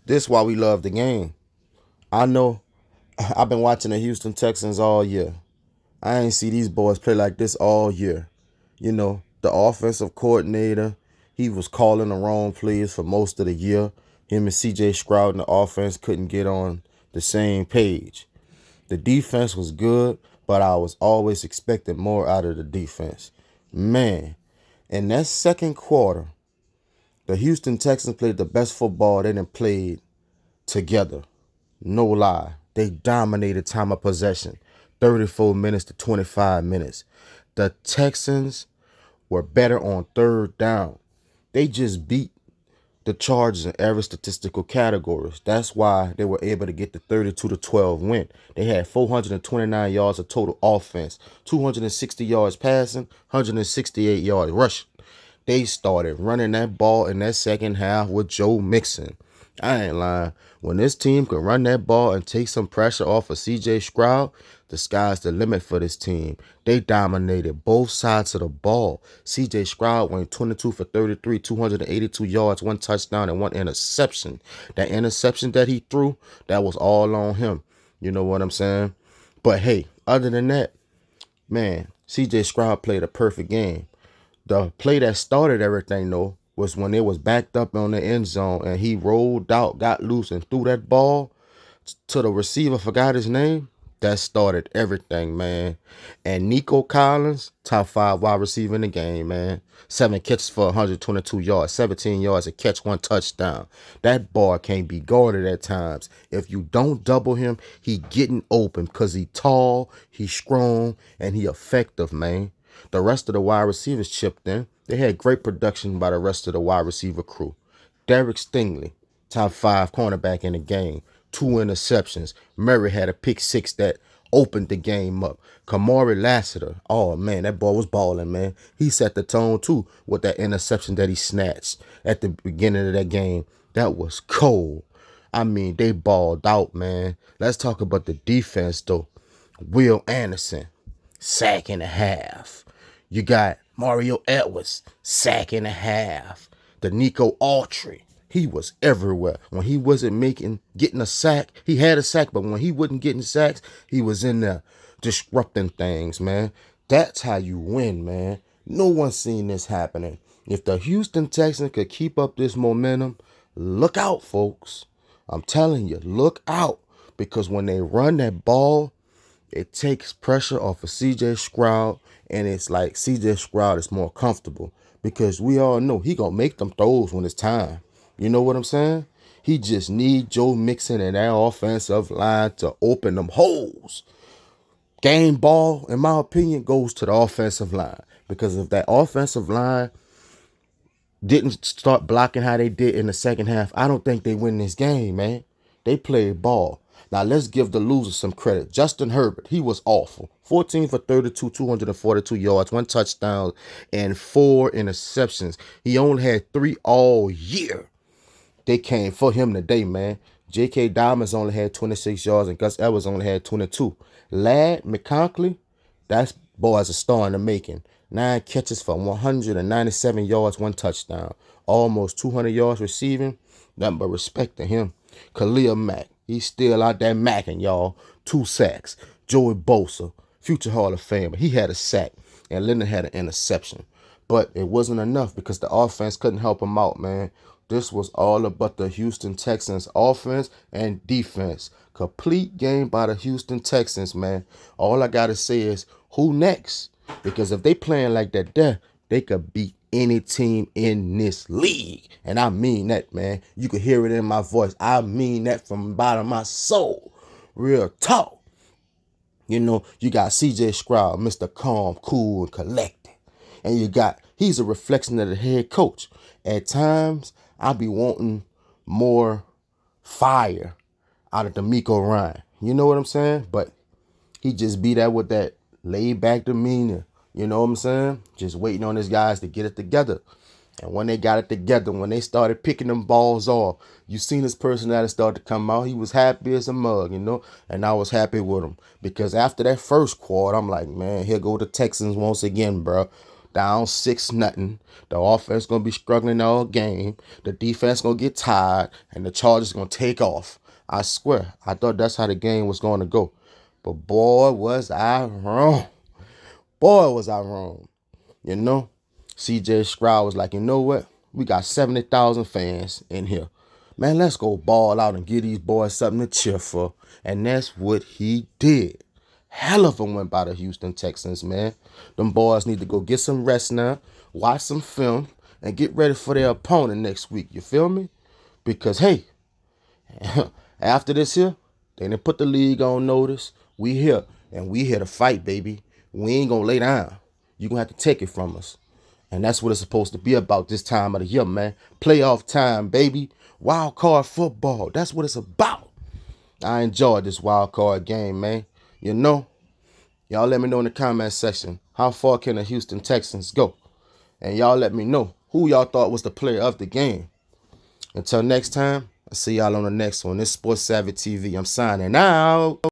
This is why we love the game. I know I've been watching the Houston Texans all year. I ain't see these boys play like this all year. The offensive coordinator, he was calling the wrong plays for most of the year. Him and CJ Stroud and the offense couldn't get on the same page. The defense was good, but I was always expecting more out of the defense. Man, in that second quarter, the Houston Texans played the best football they done played together. No lie. They dominated time of possession, 34 minutes to 25 minutes. The Texans were better on third down. They just beat the Chargers in every statistical categories. That's why they were able to get the 32-12 win. They had 429 yards of total offense, 260 yards passing, 168 yards rushing. They started running that ball in that second half with Joe Mixon. I ain't lying. When this team could run that ball and take some pressure off of CJ Stroud, the sky's the limit for this team. They dominated both sides of the ball. CJ Stroud went 22 for 33, 282 yards, 1 touchdown, and 1 interception. That interception that he threw, that was all on him. You know what I'm saying? But hey, other than that, man, CJ Stroud played a perfect game. The play that started everything, though, was when it was backed up on the end zone and he rolled out, got loose, and threw that ball to the receiver, forgot his name. That started everything, man. And Nico Collins, top 5 wide receiver in the game, man. 7 catches for 122 yards, 17 yards a catch, 1 touchdown. That boy can't be guarded at times. If you don't double him, he getting open because he tall, he strong, and he effective, man. The rest of the wide receivers chipped in. They had great production by the rest of the wide receiver crew. Derek Stingley, top 5 cornerback in the game. 2 interceptions. Murray had a pick 6 that opened the game up. Kamari Lassiter, oh man, that boy was balling, man. He set the tone too with that interception that he snatched at the beginning of that game. That was cold. I mean, they balled out, man. Let's talk about the defense though. Will Anderson, sack and a half. You got Mario Edwards, sack and a half. The Nico Autry, he was everywhere. When he wasn't getting a sack, he had a sack, but when he wasn't getting sacks, he was in there disrupting things, man. That's how you win, man. No one's seen this happening. If the Houston Texans could keep up this momentum, look out, folks. I'm telling you, look out. Because when they run that ball, it takes pressure off of CJ Stroud, and it's like CJ Stroud is more comfortable because we all know he gonna make them throws when it's time. You know what I'm saying? He just need Joe Mixon and that offensive line to open them holes. Game ball, in my opinion, goes to the offensive line because if that offensive line didn't start blocking how they did in the second half, I don't think they win this game, man. They played ball. Now, let's give the losers some credit. Justin Herbert, he was awful. 14 for 32, 242 yards, 1 touchdown, and 4 interceptions. He only had 3 all year. They came for him today, man. J.K. Diamonds only had 26 yards, and Gus Edwards only had 22. Ladd McConkey, that boy's a star in the making. 9 catches for 197 yards, 1 touchdown. Almost 200 yards receiving. Nothing but respect to him. Khalil Mack, he's still out there macking, y'all. 2 sacks. Joey Bosa, future Hall of Famer, he had a sack. And Leonard had an interception. But it wasn't enough because the offense couldn't help him out, man. This was all about the Houston Texans offense and defense. Complete game by the Houston Texans, man. All I got to say is, who next? Because if they playing like that there, they could beat any team in this league. And I mean that, man. You could hear it in my voice. I mean that from the bottom of my soul. Real talk. You got CJ Stroud, Mr. Calm, Cool, and Collected. And he's a reflection of the head coach. At times, I be wanting more fire out of D'Amico Ryan. You know what I'm saying? But he just be that with that laid back demeanor. You know what I'm saying? Just waiting on his guys to get it together. And when they got it together, when they started picking them balls off, you seen his personality start to come out. He was happy as a mug, and I was happy with him. Because after that first quarter, I'm like, man, here go the Texans once again, bro. down 6-0. The offense gonna be struggling all game. The defense gonna get tired, and the Chargers gonna take off. I swear, I thought that's how the game was gonna go, but boy, was I wrong. Boy, was I wrong. You know, CJ Stroud was like, you know what? We got 70,000 fans in here. Man, let's go ball out and give these boys something to cheer for. And that's what he did. Hell of a win by the Houston Texans, man. Them boys need to go get some rest now, watch some film, and get ready for their opponent next week. You feel me? Because, hey, after this here, they didn't put the league on notice. We here, and we here to fight, baby. We ain't going to lay down. You're going to have to take it from us. And that's what it's supposed to be about this time of the year, man. Playoff time, baby. Wild card football. That's what it's about. I enjoyed this wild card game, man. You know, y'all let me know in the comment section, how far can the Houston Texans go? And y'all let me know who y'all thought was the player of the game. Until next time, I'll see y'all on the next one. This is Sports Savvy TV. I'm signing out.